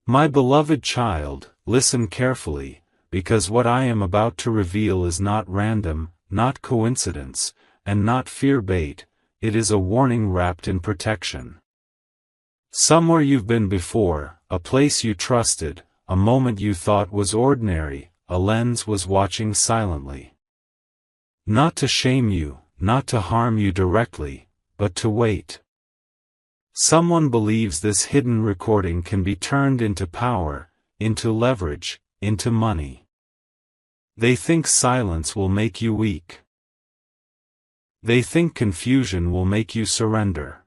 My beloved child, listen carefully, because what I am about to reveal is not random, not coincidence, and not fear-bait, it is a warning wrapped in protection. Somewhere you've been before, a place you trusted, a moment you thought was ordinary, a lens was watching silently. Not to shame you, not to harm you directly, but to wait. Someone believes this hidden recording can be turned into power, into leverage, into money. They think silence will make you weak. They think confusion will make you surrender.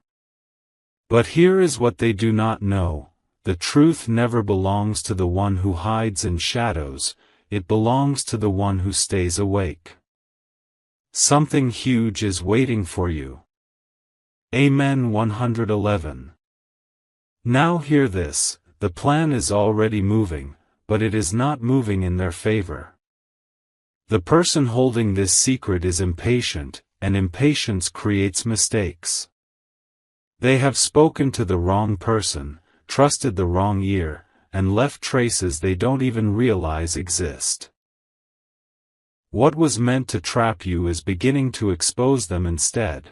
But here is what they do not know: the truth never belongs to the one who hides in shadows, it belongs to the one who stays awake. Something huge is waiting for you. Amen. 111. Now hear this: the plan is already moving, but it is not moving in their favor. The person holding this secret is impatient, and impatience creates mistakes. They have spoken to the wrong person, trusted the wrong ear, and left traces they don't even realize exist. What was meant to trap you is beginning to expose them instead.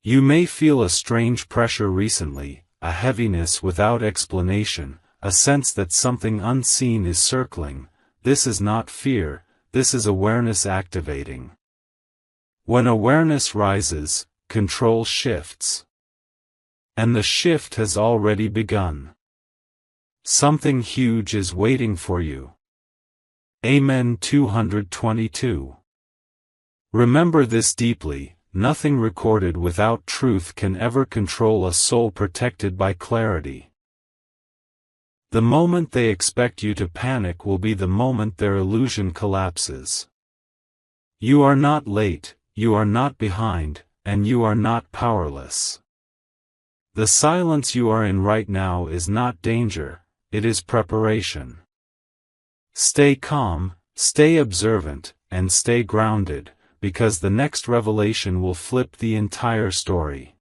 You may feel a strange pressure recently, a heaviness without explanation, a sense that something unseen is circling. This is not fear, this is awareness activating. When awareness rises, control shifts. And the shift has already begun. Something huge is waiting for you. Amen. 222. Remember this deeply: nothing recorded without truth can ever control a soul protected by clarity. The moment they expect you to panic will be the moment their illusion collapses. You are not late, you are not behind, and you are not powerless. The silence you are in right now is not danger, it is preparation. Stay calm, stay observant, and stay grounded, because the next revelation will flip the entire story.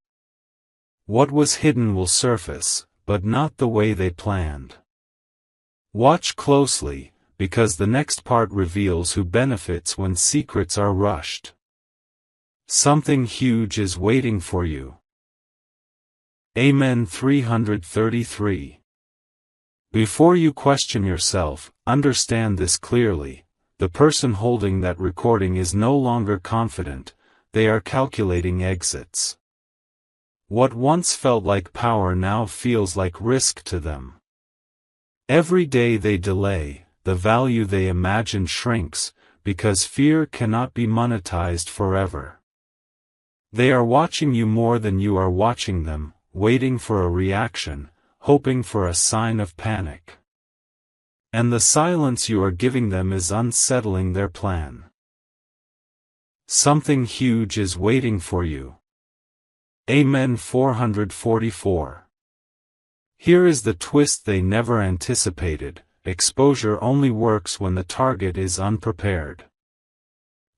What was hidden will surface, but not the way they planned. Watch closely, because the next part reveals who benefits when secrets are rushed. Something huge is waiting for you. Amen. 333. Before you question yourself, understand this clearly: the person holding that recording is no longer confident, they are calculating exits. What once felt like power now feels like risk to them. Every day they delay, the value they imagined shrinks, because fear cannot be monetized forever. They are watching you more than you are watching them, waiting for a reaction, hoping for a sign of panic. And the silence you are giving them is unsettling their plan. Something huge is waiting for you. Amen. 444. Here is the twist they never anticipated: exposure only works when the target is unprepared.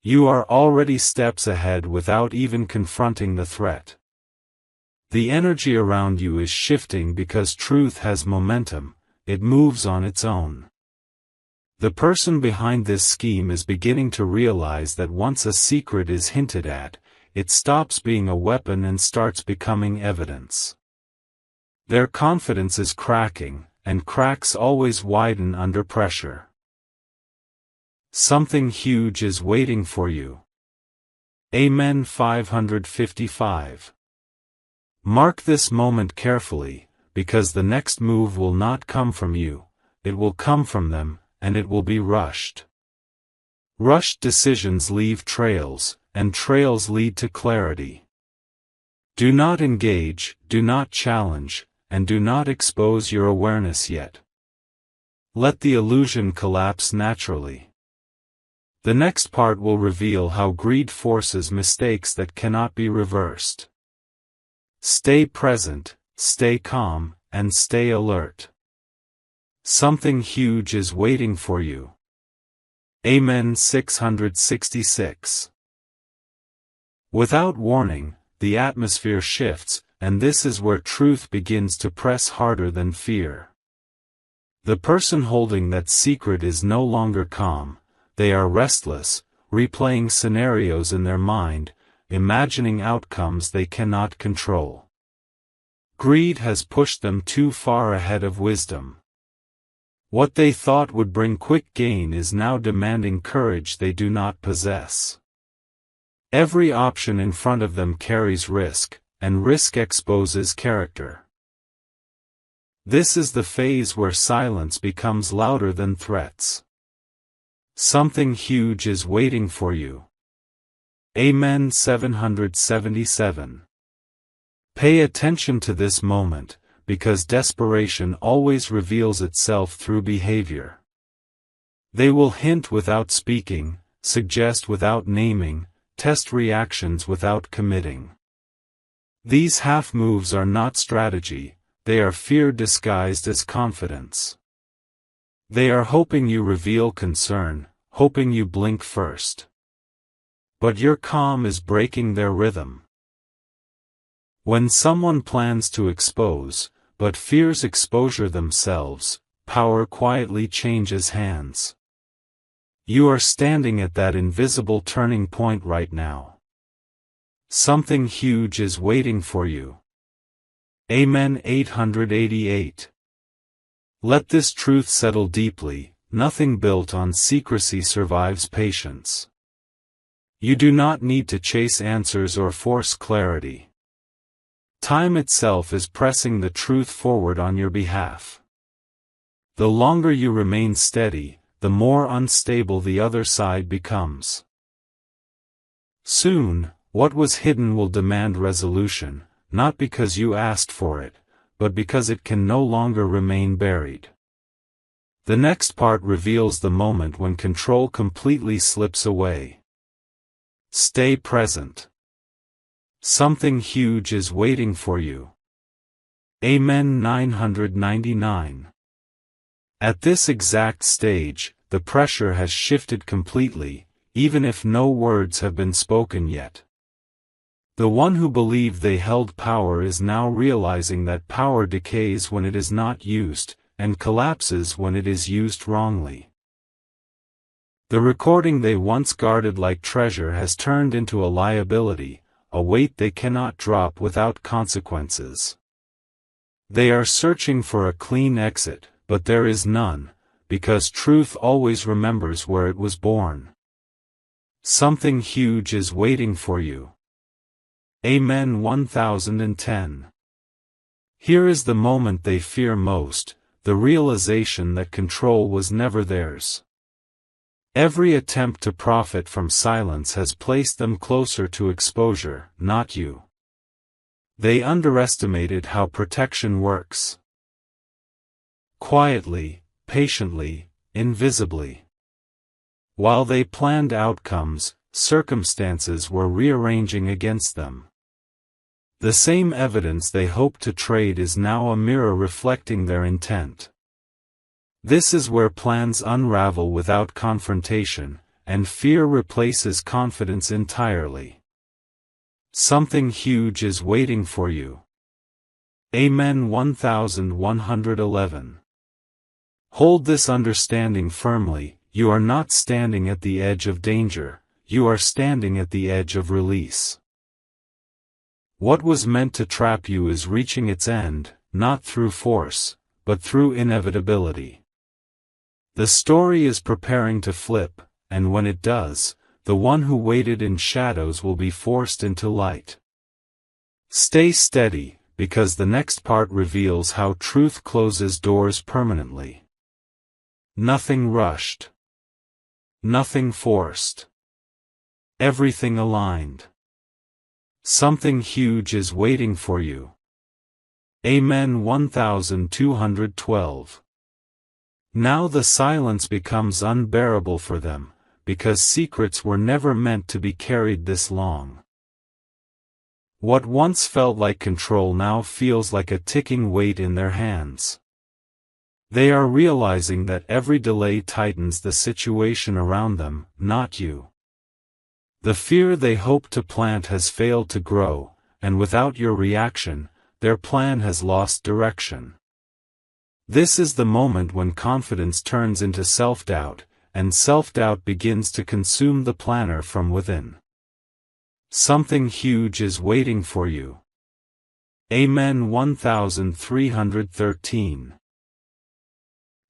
You are already steps ahead without even confronting the threat. The energy around you is shifting because truth has momentum, it moves on its own. The person behind this scheme is beginning to realize that once a secret is hinted at, it stops being a weapon and starts becoming evidence. Their confidence is cracking, and cracks always widen under pressure. Something huge is waiting for you. Amen. 555. Mark this moment carefully, because the next move will not come from you, it will come from them, and it will be rushed. Rushed decisions leave trails, and trails lead to clarity. Do not engage, do not challenge, and do not expose your awareness yet. Let the illusion collapse naturally. The next part will reveal how greed forces mistakes that cannot be reversed. Stay present, stay calm, and stay alert. Something huge is waiting for you. Amen. 666. Without warning, the atmosphere shifts, and this is where truth begins to press harder than fear. The person holding that secret is no longer calm, they are restless, replaying scenarios in their mind, imagining outcomes they cannot control. Greed has pushed them too far ahead of wisdom. What they thought would bring quick gain is now demanding courage they do not possess. Every option in front of them carries risk, and risk exposes character. This is the phase where silence becomes louder than threats. Something huge is waiting for you. Amen. 777. Pay attention to this moment, because desperation always reveals itself through behavior. They will hint without speaking, suggest without naming, test reactions without committing. These half moves are not strategy, they are fear disguised as confidence. They are hoping you reveal concern, hoping you blink first. But your calm is breaking their rhythm. When someone plans to expose, but fears exposure themselves, power quietly changes hands. You are standing at that invisible turning point right now. Something huge is waiting for you. Amen. 888. Let this truth settle deeply, nothing built on secrecy survives patience. You do not need to chase answers or force clarity. Time itself is pressing the truth forward on your behalf. The longer you remain steady, the more unstable the other side becomes. Soon, what was hidden will demand resolution, not because you asked for it, but because it can no longer remain buried. The next part reveals the moment when control completely slips away. Stay present. Something huge is waiting for you. Amen. 999. At this exact stage, the pressure has shifted completely, even if no words have been spoken yet. The one who believed they held power is now realizing that power decays when it is not used, and collapses when it is used wrongly. The recording they once guarded like treasure has turned into a liability, a weight they cannot drop without consequences. They are searching for a clean exit, but there is none, because truth always remembers where it was born. Something huge is waiting for you. Amen. 1010. Here is the moment they fear most, the realization that control was never theirs. Every attempt to profit from silence has placed them closer to exposure, not you. They underestimated how protection works. Quietly, patiently, invisibly. While they planned outcomes, circumstances were rearranging against them. The same evidence they hoped to trade is now a mirror reflecting their intent. This is where plans unravel without confrontation, and fear replaces confidence entirely. Something huge is waiting for you. Amen. 1111. Hold this understanding firmly, you are not standing at the edge of danger, you are standing at the edge of release. What was meant to trap you is reaching its end, not through force, but through inevitability. The story is preparing to flip, and when it does, the one who waited in shadows will be forced into light. Stay steady, because the next part reveals how truth closes doors permanently. Nothing rushed. Nothing forced. Everything aligned. Something huge is waiting for you. Amen. 1212. Now the silence becomes unbearable for them, because secrets were never meant to be carried this long. What once felt like control now feels like a ticking weight in their hands. They are realizing that every delay tightens the situation around them, not you. The fear they hoped to plant has failed to grow, and without your reaction, their plan has lost direction. This is the moment when confidence turns into self-doubt, and self-doubt begins to consume the planner from within. Something huge is waiting for you. Amen. 1313.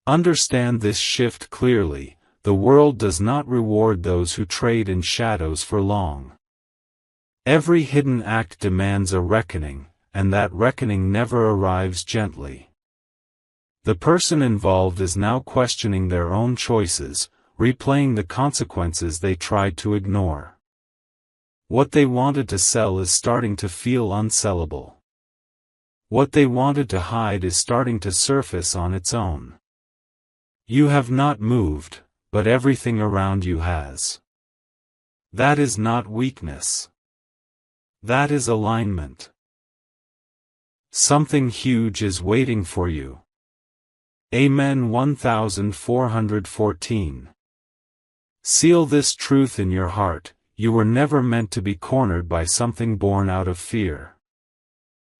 Understand this shift clearly. The world does not reward those who trade in shadows for long. Every hidden act demands a reckoning, and that reckoning never arrives gently. The person involved is now questioning their own choices, replaying the consequences they tried to ignore. What they wanted to sell is starting to feel unsellable. What they wanted to hide is starting to surface on its own. You have not moved, but everything around you has. That is not weakness. That is alignment. Something huge is waiting for you. Amen. 1414. Seal this truth in your heart: you were never meant to be cornered by something born out of fear.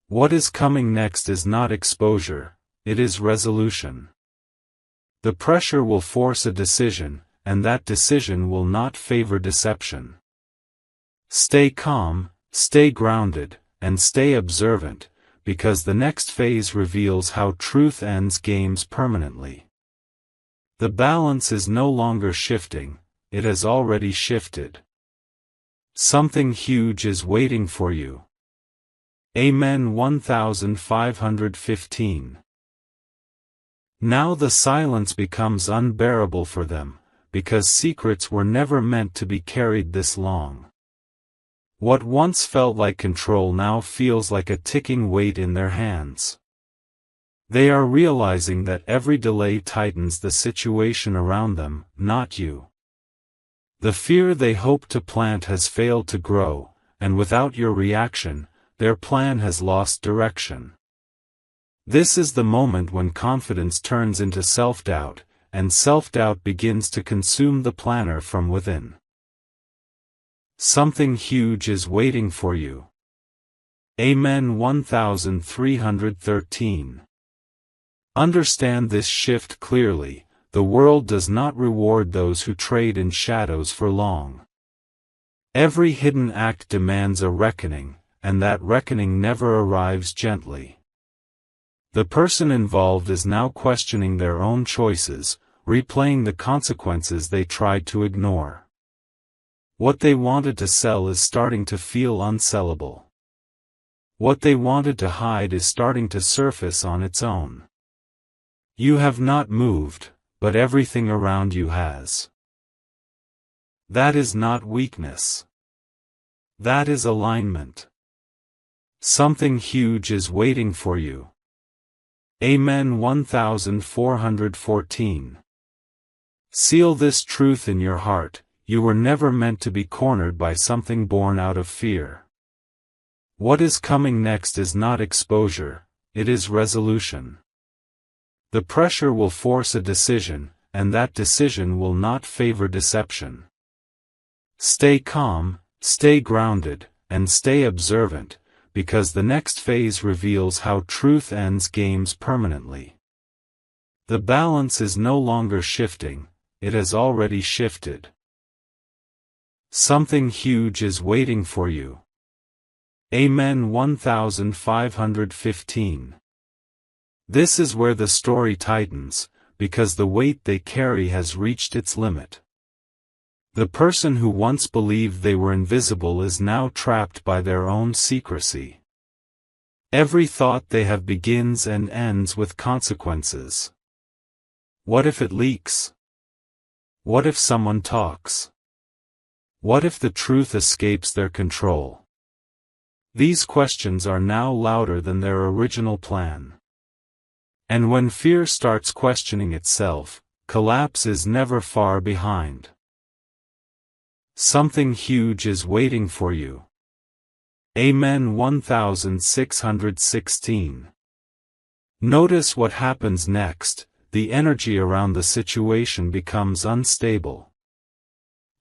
What is coming next is not exposure, it is resolution. The pressure will force a decision, and that decision will not favor deception. Stay calm, stay grounded, and stay observant, because the next phase reveals how truth ends games permanently. The balance is no longer shifting, it has already shifted. Something huge is waiting for you. Amen. 1515. Now the silence becomes unbearable for them, because secrets were never meant to be carried this long. What once felt like control now feels like a ticking weight in their hands. They are realizing that every delay tightens the situation around them, not you. The fear they hoped to plant has failed to grow, and without your reaction, their plan has lost direction. This is the moment when confidence turns into self-doubt, and self-doubt begins to consume the planner from within. Something huge is waiting for you. Amen. 1313. Understand this shift clearly: the world does not reward those who trade in shadows for long. Every hidden act demands a reckoning, and that reckoning never arrives gently. The person involved is now questioning their own choices, replaying the consequences they tried to ignore. What they wanted to sell is starting to feel unsellable. What they wanted to hide is starting to surface on its own. You have not moved, but everything around you has. That is not weakness. That is alignment. Something huge is waiting for you. Amen. 1414. Seal this truth in your heart: you were never meant to be cornered by something born out of fear. What is coming next is not exposure, it is resolution. The pressure will force a decision, and that decision will not favor deception. Stay calm, stay grounded, and stay observant, because the next phase reveals how truth ends games permanently. The balance is no longer shifting, it has already shifted. Something huge is waiting for you. Amen. 1515. This is where the story tightens, because the weight they carry has reached its limit. The person who once believed they were invisible is now trapped by their own secrecy. Every thought they have begins and ends with consequences. What if it leaks? What if someone talks? What if the truth escapes their control? These questions are now louder than their original plan. And when fear starts questioning itself, collapse is never far behind. Something huge is waiting for you. Amen. 1616. Notice what happens next: the energy around the situation becomes unstable.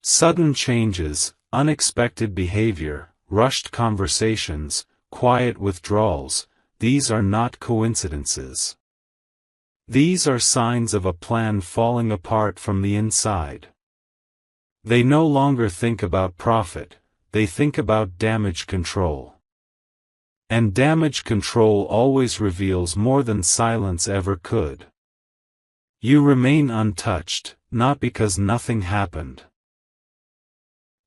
Sudden changes, unexpected behavior, rushed conversations, quiet withdrawals, these are not coincidences. These are signs of a plan falling apart from the inside. They no longer think about profit, they think about damage control. And damage control always reveals more than silence ever could. You remain untouched, not because nothing happened,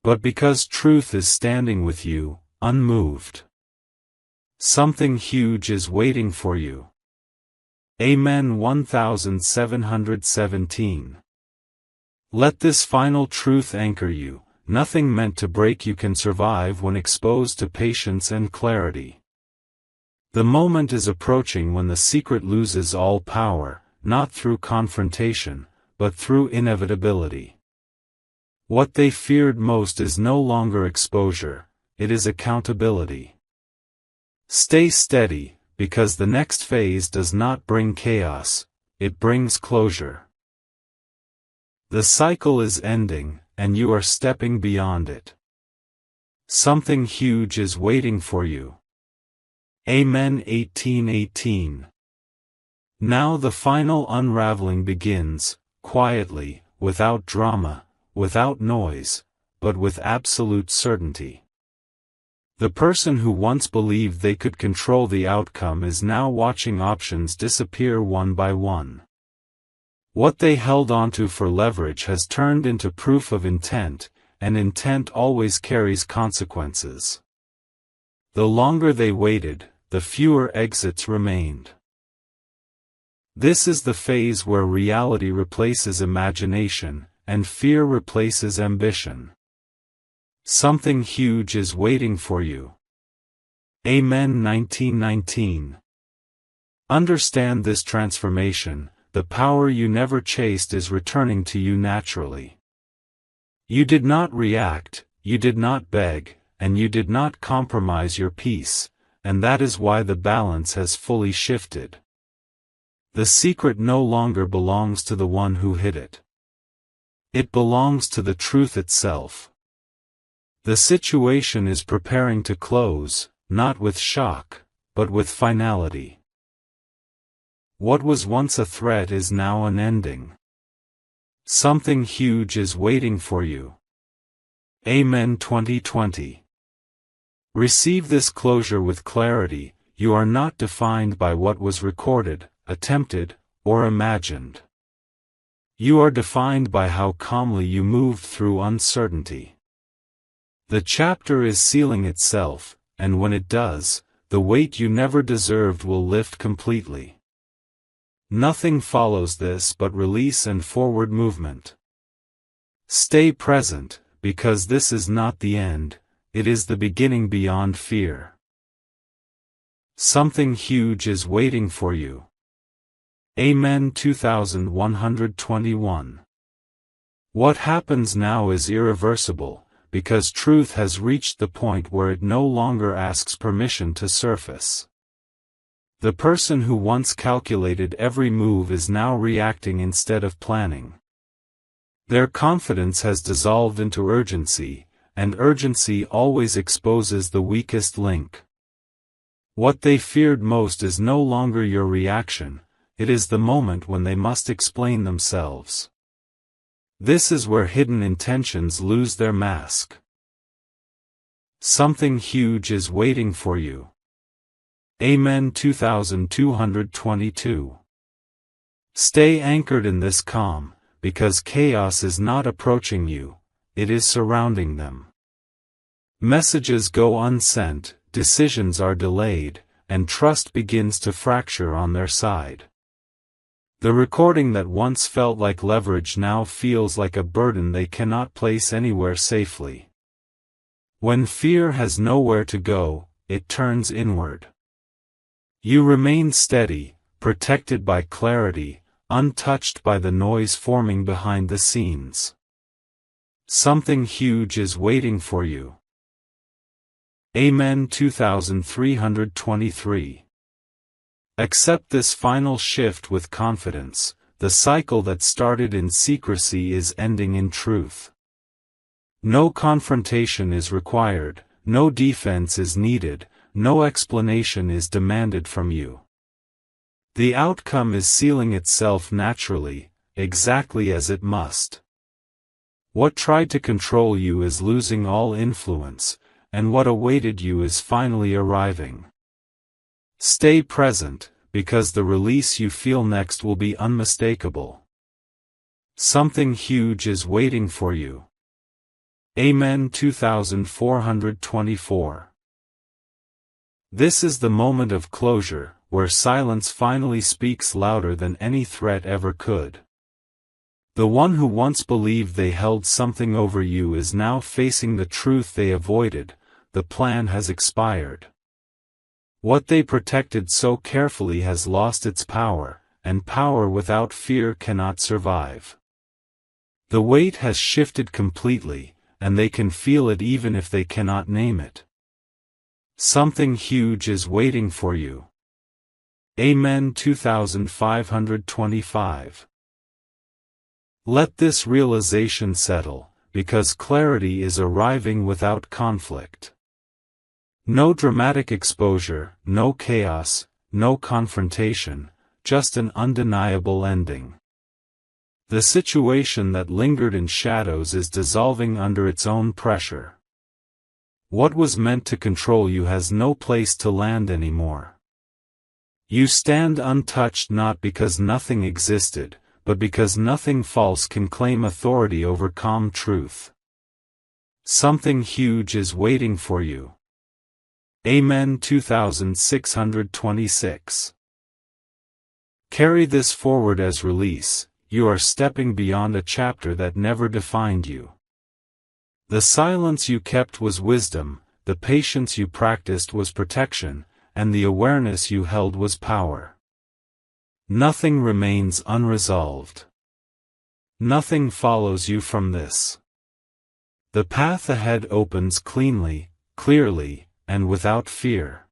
but because truth is standing with you, unmoved. Something huge is waiting for you. Amen. 1717. Let this final truth anchor you: nothing meant to break you can survive when exposed to patience and clarity. The moment is approaching when the secret loses all power, not through confrontation, but through inevitability. What they feared most is no longer exposure, it is accountability. Stay steady, because the next phase does not bring chaos, it brings closure. The cycle is ending, and you are stepping beyond it. Something huge is waiting for you. Amen. 1818. Now the final unraveling begins, quietly, without drama, without noise, but with absolute certainty. The person who once believed they could control the outcome is now watching options disappear one by one. What they held onto for leverage has turned into proof of intent, and intent always carries consequences. The longer they waited, the fewer exits remained. This is the phase where reality replaces imagination, and fear replaces ambition. Something huge is waiting for you. Amen. 1919. Understand this transformation: the power you never chased is returning to you naturally. You did not react, you did not beg, and you did not compromise your peace, and that is why the balance has fully shifted. The secret no longer belongs to the one who hid it. It belongs to the truth itself. The situation is preparing to close, not with shock, but with finality. What was once a threat is now an ending. Something huge is waiting for you. Amen. 2020. Receive this closure with clarity: you are not defined by what was recorded, attempted, or imagined. You are defined by how calmly you moved through uncertainty. The chapter is sealing itself, and when it does, the weight you never deserved will lift completely. Nothing follows this but release and forward movement. Stay present, because this is not the end, it is the beginning beyond fear. Something huge is waiting for you. Amen. 2121. What happens now is irreversible, because truth has reached the point where it no longer asks permission to surface. The person who once calculated every move is now reacting instead of planning. Their confidence has dissolved into urgency, and urgency always exposes the weakest link. What they feared most is no longer your reaction, it is the moment when they must explain themselves. This is where hidden intentions lose their mask. Something huge is waiting for you. Amen. 2222. Stay anchored in this calm, because chaos is not approaching you, it is surrounding them. Messages go unsent, decisions are delayed, and trust begins to fracture on their side. The recording that once felt like leverage now feels like a burden they cannot place anywhere safely. When fear has nowhere to go, it turns inward. You remain steady, protected by clarity, untouched by the noise forming behind the scenes. Something huge is waiting for you. Amen. 2323. Accept this final shift with confidence: the cycle that started in secrecy is ending in truth. No confrontation is required, no defense is needed, no explanation is demanded from you. The outcome is sealing itself naturally, exactly as it must. What tried to control you is losing all influence, and what awaited you is finally arriving. Stay present, because the release you feel next will be unmistakable. Something huge is waiting for you. Amen. 2424. This is the moment of closure, where silence finally speaks louder than any threat ever could. The one who once believed they held something over you is now facing the truth they avoided. The plan has expired. What they protected so carefully has lost its power, and power without fear cannot survive. The weight has shifted completely, and they can feel it even if they cannot name it. Something huge is waiting for you. Amen. 2525. Let this realization settle, because clarity is arriving without conflict. No dramatic exposure, no chaos, no confrontation, just an undeniable ending. The situation that lingered in shadows is dissolving under its own pressure. What was meant to control you has no place to land anymore. You stand untouched not because nothing existed, but because nothing false can claim authority over calm truth. Something huge is waiting for you. Amen. 2626. Carry this forward as release. You are stepping beyond a chapter that never defined you. The silence you kept was wisdom, the patience you practiced was protection, and the awareness you held was power. Nothing remains unresolved. Nothing follows you from this. The path ahead opens cleanly, clearly, and without fear.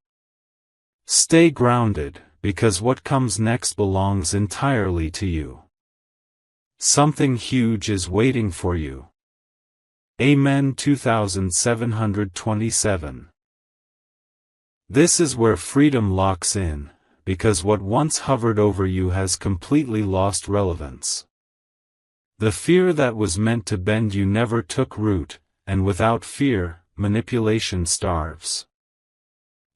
Stay grounded, because what comes next belongs entirely to you. Something huge is waiting for you. Amen. 2727. This is where freedom locks in, because what once hovered over you has completely lost relevance. The fear that was meant to bend you never took root, and without fear, manipulation starves.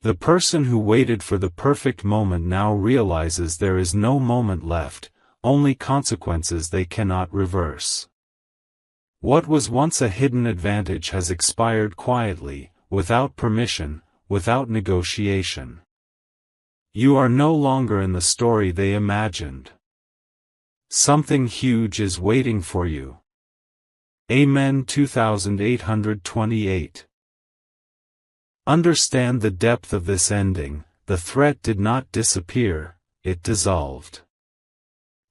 The person who waited for the perfect moment now realizes there is no moment left, only consequences they cannot reverse. What was once a hidden advantage has expired quietly, without permission, without negotiation. You are no longer in the story they imagined. Something huge is waiting for you. Amen. 2828. Understand the depth of this ending. The threat did not disappear, it dissolved.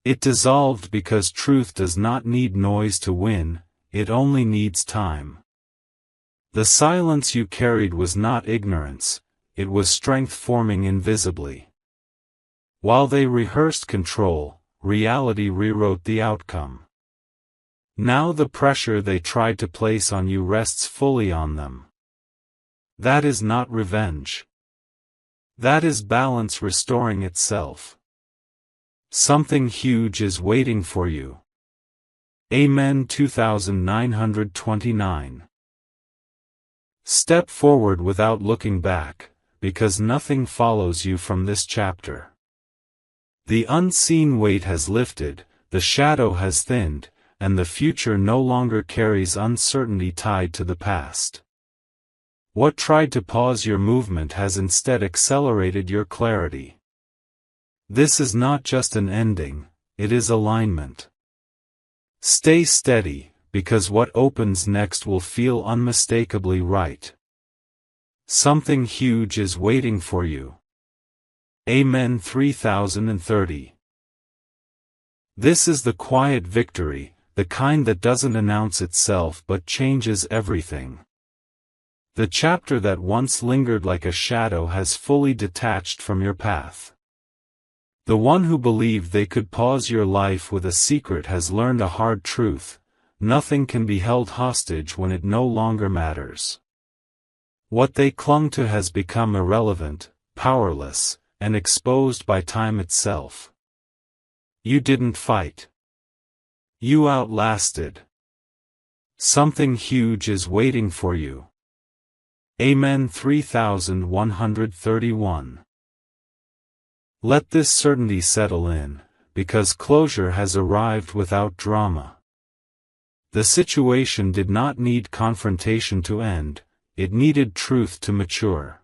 It dissolved because truth does not need noise to win, it only needs time. The silence you carried was not ignorance, it was strength forming invisibly. While they rehearsed control, reality rewrote the outcome. Now the pressure they tried to place on you rests fully on them. That is not revenge. That is balance restoring itself. Something huge is waiting for you. Amen. 2929. Step forward without looking back, because nothing follows you from this chapter. The unseen weight has lifted, the shadow has thinned, and the future no longer carries uncertainty tied to the past. What tried to pause your movement has instead accelerated your clarity. This is not just an ending, it is alignment. Stay steady, because what opens next will feel unmistakably right. Something huge is waiting for you. Amen. 3030. This is the quiet victory, the kind that doesn't announce itself but changes everything. The chapter that once lingered like a shadow has fully detached from your path. The one who believed they could pause your life with a secret has learned a hard truth: nothing can be held hostage when it no longer matters. What they clung to has become irrelevant, powerless, and exposed by time itself. You didn't fight. You outlasted. Something huge is waiting for you. Amen. 3131. Let this certainty settle in, because closure has arrived without drama. The situation did not need confrontation to end, it needed truth to mature.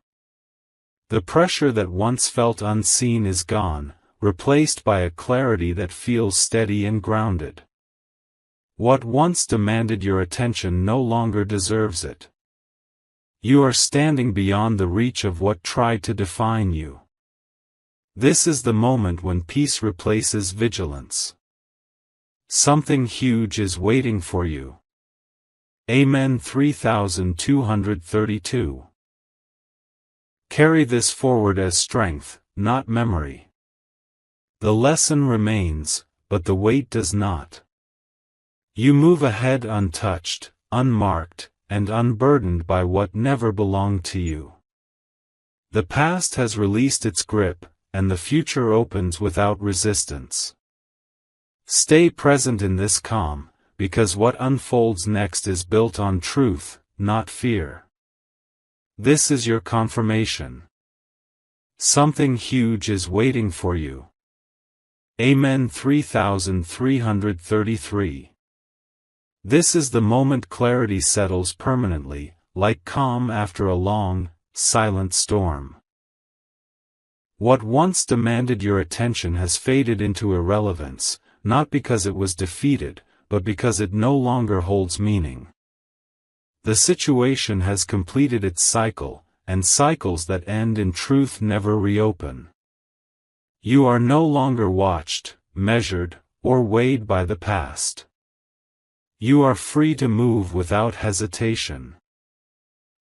The pressure that once felt unseen is gone, replaced by a clarity that feels steady and grounded. What once demanded your attention no longer deserves it. You are standing beyond the reach of what tried to define you. This is the moment when peace replaces vigilance. Something huge is waiting for you. Amen. 3232. Carry this forward as strength, not memory. The lesson remains, but the weight does not. You move ahead untouched, unmarked, and unburdened by what never belonged to you. The past has released its grip, and the future opens without resistance. Stay present in this calm, because what unfolds next is built on truth, not fear. This is your confirmation. Something huge is waiting for you. Amen. 3333. This is the moment clarity settles permanently, like calm after a long, silent storm. What once demanded your attention has faded into irrelevance, not because it was defeated, but because it no longer holds meaning. The situation has completed its cycle, and cycles that end in truth never reopen. You are no longer watched, measured, or weighed by the past. You are free to move without hesitation.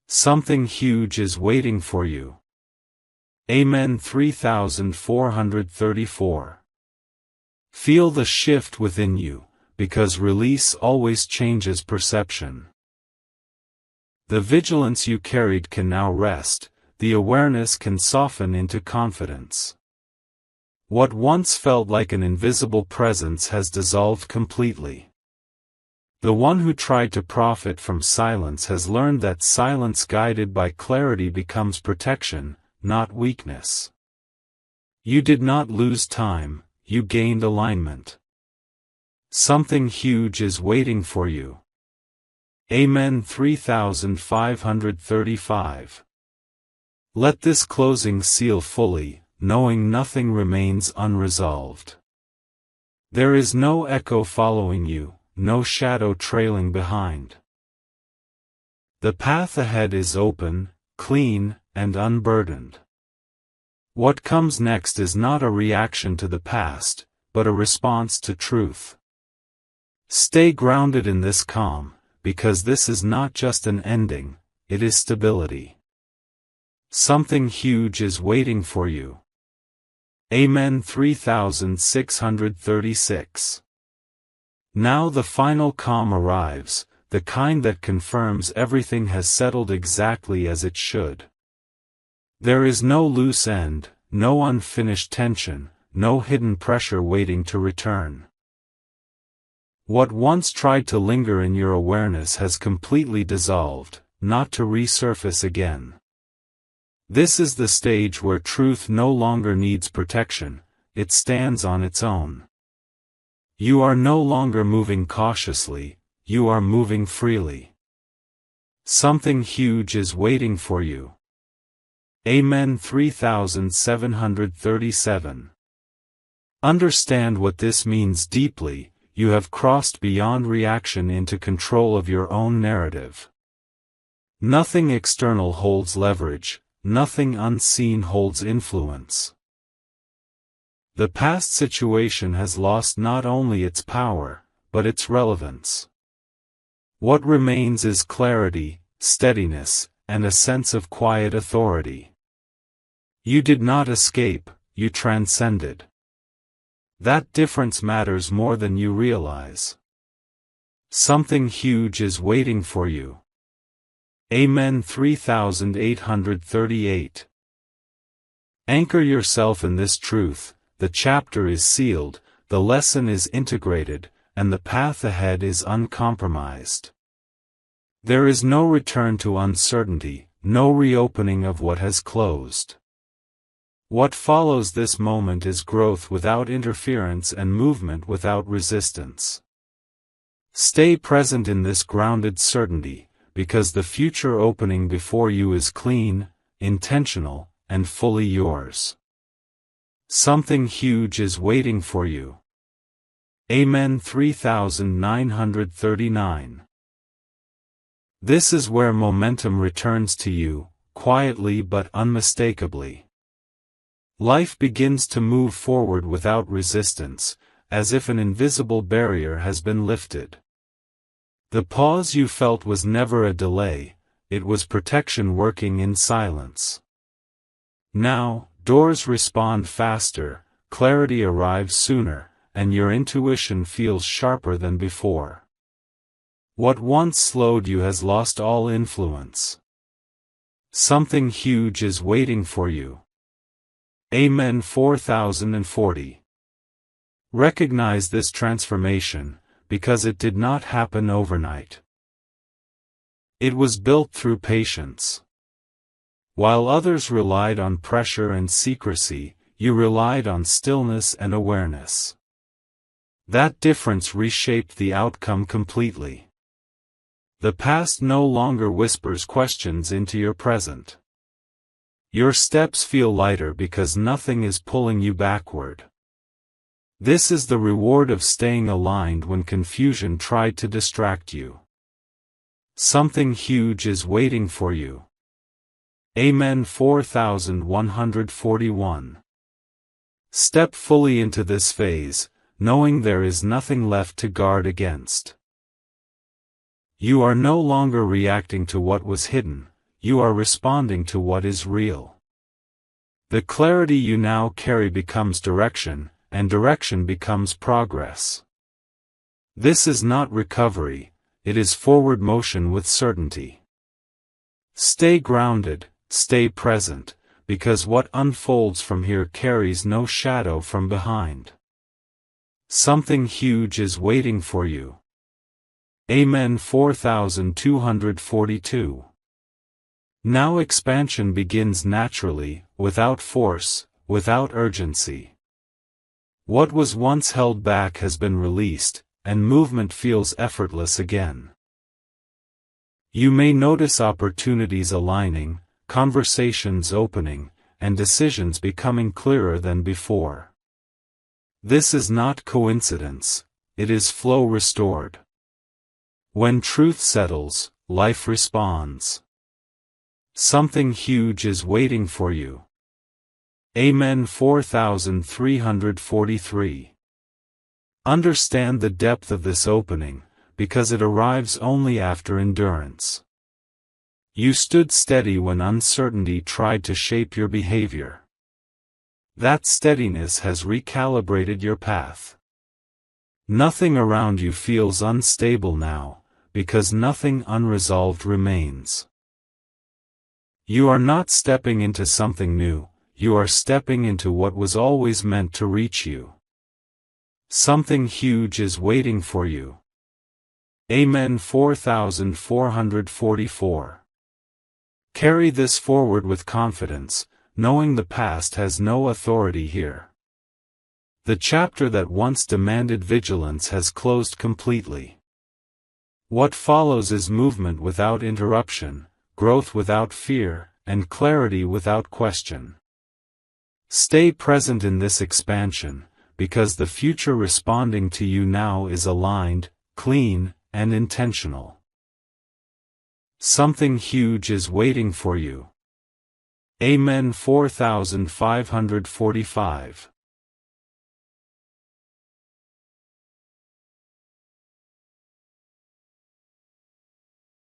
Something huge is waiting for you. Amen. 3434. Feel the shift within you, because release always changes perception. The vigilance you carried can now rest, the awareness can soften into confidence. What once felt like an invisible presence has dissolved completely. The one who tried to profit from silence has learned that silence guided by clarity becomes protection, not weakness. You did not lose time, you gained alignment. Something huge is waiting for you. Amen. 3535. Let this closing seal fully, knowing nothing remains unresolved. There is no echo following you, no shadow trailing behind. The path ahead is open, clean, and unburdened. What comes next is not a reaction to the past, but a response to truth. Stay grounded in this calm, because this is not just an ending, it is stability. Something huge is waiting for you. Amen. 3636. Now the final calm arrives, the kind that confirms everything has settled exactly as it should. There is no loose end, no unfinished tension, no hidden pressure waiting to return. What once tried to linger in your awareness has completely dissolved, not to resurface again. This is the stage where truth no longer needs protection, it stands on its own. You are no longer moving cautiously, you are moving freely. Something huge is waiting for you. Amen. 3737. Understand what this means deeply. You have crossed beyond reaction into control of your own narrative. Nothing external holds leverage, nothing unseen holds influence. The past situation has lost not only its power, but its relevance. What remains is clarity, steadiness, and a sense of quiet authority. You did not escape, you transcended. That difference matters more than you realize. Something huge is waiting for you. Amen. 3838. Anchor yourself in this truth: the chapter is sealed, the lesson is integrated, and the path ahead is uncompromised. There is no return to uncertainty, no reopening of what has closed. What follows this moment is growth without interference and movement without resistance. Stay present in this grounded certainty, because the future opening before you is clean, intentional, and fully yours. Something huge is waiting for you. Amen. 3939. This is where momentum returns to you, quietly but unmistakably. Life begins to move forward without resistance, as if an invisible barrier has been lifted. The pause you felt was never a delay, it was protection working in silence. Now, doors respond faster, clarity arrives sooner, and your intuition feels sharper than before. What once slowed you has lost all influence. Something huge is waiting for you. Amen. 4040. Recognize this transformation, because it did not happen overnight. It was built through patience. While others relied on pressure and secrecy, you relied on stillness and awareness. That difference reshaped the outcome completely. The past no longer whispers questions into your present. Your steps feel lighter because nothing is pulling you backward. This is the reward of staying aligned when confusion tried to distract you. Something huge is waiting for you. Amen. 4141. Step fully into this phase, knowing there is nothing left to guard against. You are no longer reacting to what was hidden, you are responding to what is real. The clarity you now carry becomes direction, and direction becomes progress. This is not recovery, it is forward motion with certainty. Stay grounded, stay present, because what unfolds from here carries no shadow from behind. Something huge is waiting for you. Amen. 4242. Now expansion begins naturally, without force, without urgency. What was once held back has been released, and movement feels effortless again. You may notice opportunities aligning, conversations opening, and decisions becoming clearer than before. This is not coincidence, it is flow restored. When truth settles, life responds. Something huge is waiting for you. Amen. 4343. Understand the depth of this opening, because it arrives only after endurance. You stood steady when uncertainty tried to shape your behavior. That steadiness has recalibrated your path. Nothing around you feels unstable now, because nothing unresolved remains. You are not stepping into something new, you are stepping into what was always meant to reach you. Something huge is waiting for you. Amen. 4444. Carry this forward with confidence, knowing the past has no authority here. The chapter that once demanded vigilance has closed completely. What follows is movement without interruption, growth without fear, and clarity without question. Stay present in this expansion, because the future responding to you now is aligned, clean, and intentional. Something huge is waiting for you. Amen. 4545.